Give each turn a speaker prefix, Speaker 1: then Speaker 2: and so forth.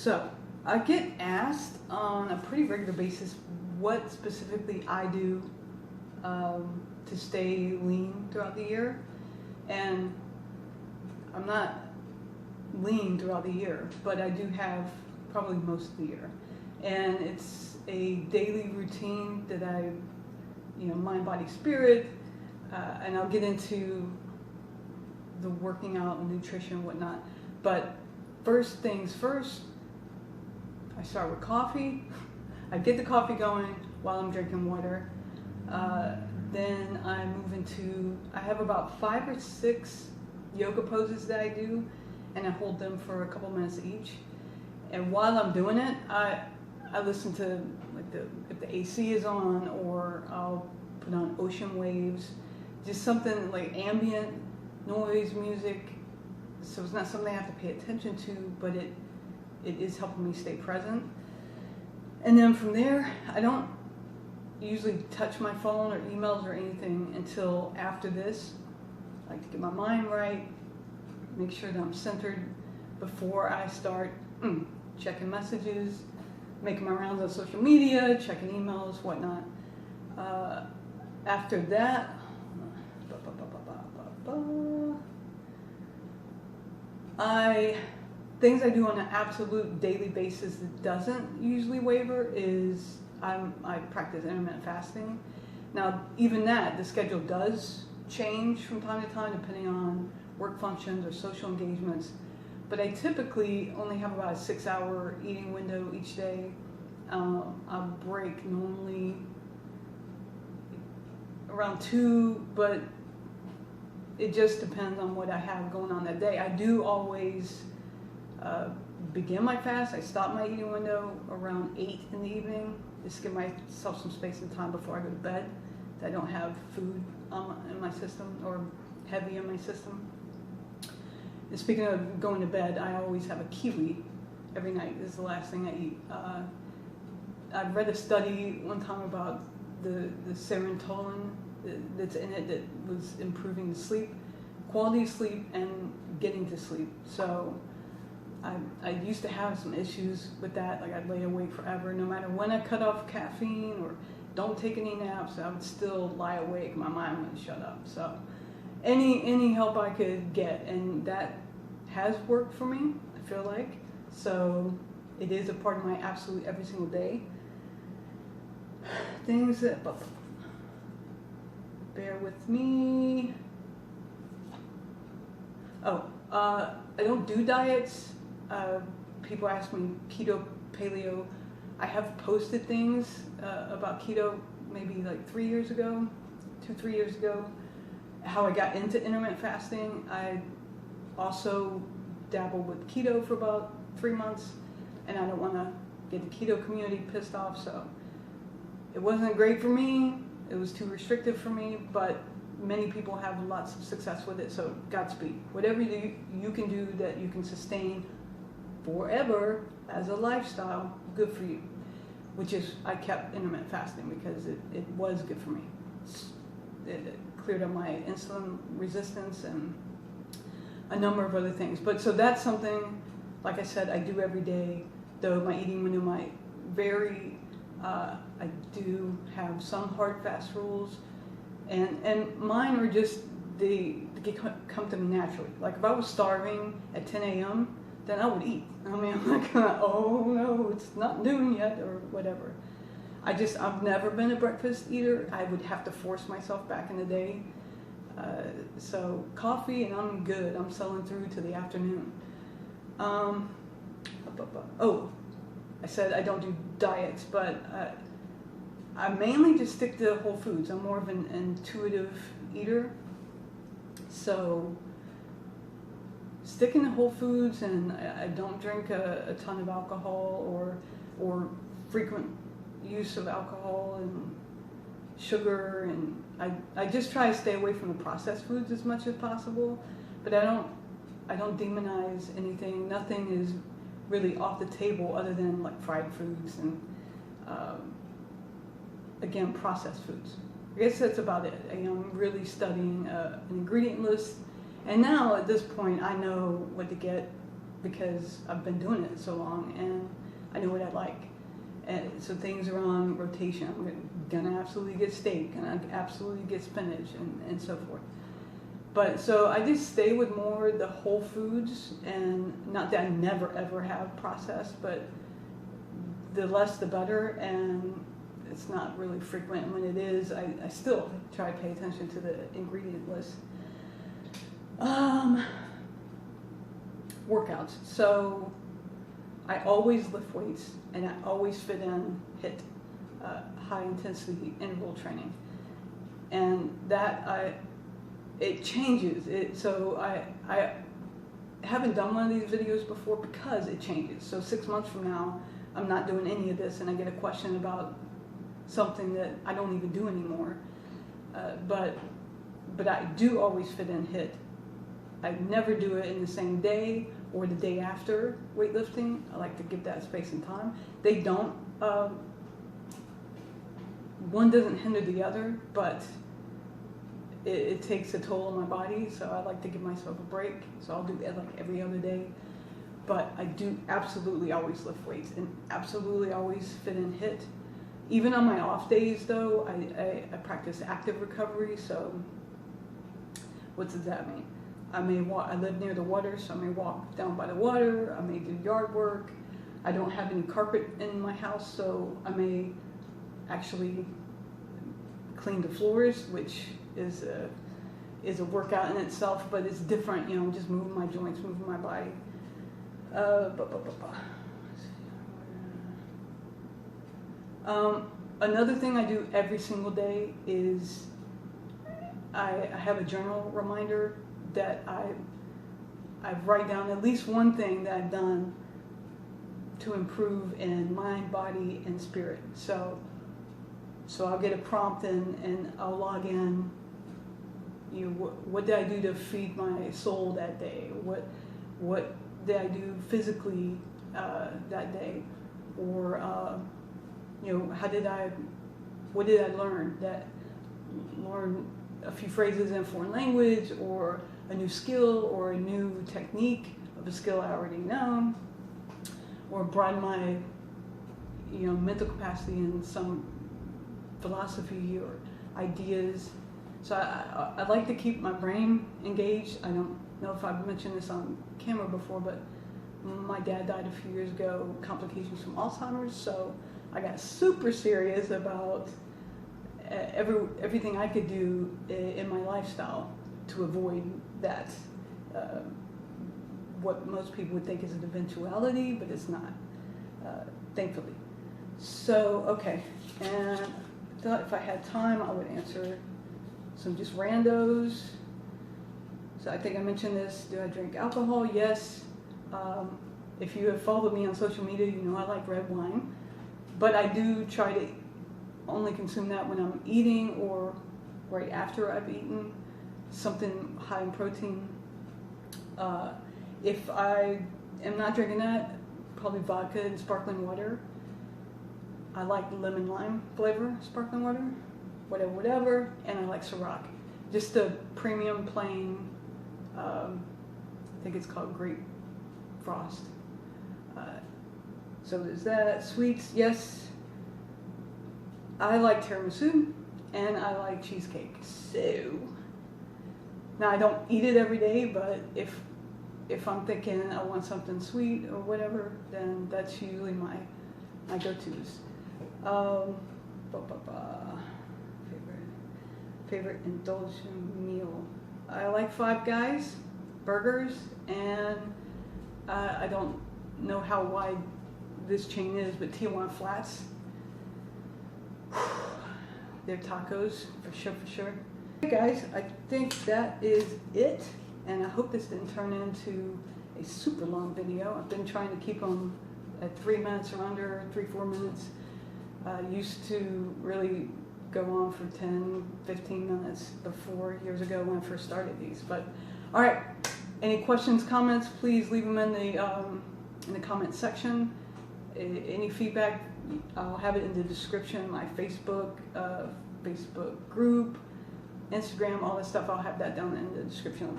Speaker 1: So, I get asked on a pretty regular basis what specifically I do to stay lean throughout the year. And I'm not lean throughout the year, but I do have probably most of the year. And it's a daily routine that I, mind, body, spirit, and I'll get into the working out and nutrition and whatnot. But first things first, I start with coffee. I get the coffee going while I'm drinking water. Then I move into, I have about 5 or 6 yoga poses that I do, and I hold them for a couple minutes each. And while I'm doing it, I listen to if the AC is on, or I'll put on ocean waves, just something like ambient noise music. So it's not something I have to pay attention to, but it is helping me stay present. And then from there, I don't usually touch my phone or emails or anything until after this. I like to get my mind right, make sure that I'm centered before I start checking messages, making my rounds on social media, checking emails, whatnot. After that, things I do on an absolute daily basis that doesn't usually waver is I practice intermittent fasting. Now, even that, the schedule does change from time to time depending on work functions or social engagements. But I typically only have about a 6-hour eating window each day. I break normally around 2, but it just depends on what I have going on that day. I do always begin my fast. I stop my eating window around 8 in the evening, just to give myself some space and time before I go to bed, that I don't have food in my system or heavy in my system. And speaking of going to bed, I always have a kiwi every night. This is the last thing I eat. I read a study one time about the serotonin that's in it that was improving the sleep, quality of sleep, and getting to sleep. So I used to have some issues with that, like I'd lay awake forever. No matter when I cut off caffeine or don't take any naps, I would still lie awake. My mind wouldn't shut up. So any help I could get, and that has worked for me, I feel like. So it is a part of my absolute every single day. Things that, bear with me. I don't do diets. People ask me keto, paleo. I have posted things about keto maybe like 3 years ago, 2-3 years ago, how I got into intermittent fasting. I also dabbled with keto for about 3 months, and I don't want to get the keto community pissed off, so it wasn't great for me. It was too restrictive for me, but many people have lots of success with it, so Godspeed. Whatever you can do that you can sustain forever as a lifestyle, good for you. Which is, I kept intermittent fasting because it was good for me. It cleared up my insulin resistance and a number of other things. But so that's something, like I said, I do every day, though my eating window might vary. I do have some hard fast rules, and mine are just, they come to me naturally. Like if I was starving at 10 a.m., then I would eat. I mean, I'm like, oh no, it's not noon yet, or whatever. I've never been a breakfast eater. I would have to force myself back in the day. So coffee, and I'm good. I'm selling through to the afternoon. I said I don't do diets, but I mainly just stick to whole foods. I'm more of an intuitive eater. So sticking to whole foods, and I don't drink a ton of alcohol or frequent use of alcohol and sugar, and I just try to stay away from the processed foods as much as possible. But I don't demonize anything. Nothing is really off the table other than like fried foods and again, processed foods. I guess that's about it. I'm really studying an ingredient list, and now at this point I know what to get because I've been doing it so long and I know what I like. And so things are on rotation. I'm gonna absolutely get steak, and I absolutely get spinach, and so forth. But so I just stay with more the whole foods, and not that I never ever have processed, but the less the better, and it's not really frequent. When it is, I still try to pay attention to the ingredient list. Workouts. So I always lift weights, and I always fit in HIIT, high intensity interval training, and that it changes. So I haven't done one of these videos before because it changes. So 6 months from now, I'm not doing any of this, and I get a question about something that I don't even do anymore. But I do always fit in HIIT. I never do it in the same day or the day after weightlifting. I like to give that space and time. They don't, one doesn't hinder the other, but it takes a toll on my body, so I like to give myself a break. So I'll do it like every other day. But I do absolutely always lift weights and absolutely always fit in HIIT. Even on my off days though, I practice active recovery, so what does that mean? I may walk, I live near the water, so I may walk down by the water, I may do yard work. I don't have any carpet in my house, so I may actually clean the floors, which is a workout in itself, but it's different, you know, just moving my joints, moving my body. Another thing I do every single day is I have a journal reminder that I write down at least one thing that I've done to improve in mind, body, and spirit. So I'll get a prompt and I'll log in. You know, what did I do to feed my soul that day? What did I do physically that day? Or you know, what did I learn? Learn a few phrases in a foreign language, or a new skill, or a new technique of a skill I already know, or broaden my, you know, mental capacity in some philosophy or ideas. So I like to keep my brain engaged. I don't know if I've mentioned this on camera before, but my dad died a few years ago, complications from Alzheimer's, so I got super serious about everything I could do in my lifestyle to avoid that, what most people would think is an eventuality, but it's not, thankfully. So, okay, and I thought if I had time, I would answer some just randos. So I think I mentioned this. Do I drink alcohol? Yes. If you have followed me on social media, you know I like red wine. But I do try to only consume that when I'm eating or right after I've eaten something high in protein. If I am not drinking that, probably vodka and sparkling water. I like lemon lime flavor sparkling water, whatever, and I like Ciroc. Just the premium plain, I think it's called grape frost. So there's that. Sweets, yes. I like tiramisu and I like cheesecake. So now I don't eat it every day, but if I'm thinking I want something sweet or whatever, then that's usually my go-tos. Favorite indulgent meal. I like Five Guys burgers, and I don't know how wide this chain is, but Tijuana Flats, their tacos for sure. Hey guys, I think that is it, and I hope this didn't turn into a super long video. I've been trying to keep them at 3 minutes or under, 3-4 minutes. Used to really go on for 10-15 minutes before, years ago when I first started these. But all right, any questions, comments, please leave them in the comment section. Any feedback, I'll have it in the description. My Facebook group, Instagram, all this stuff, I'll have that down in the description.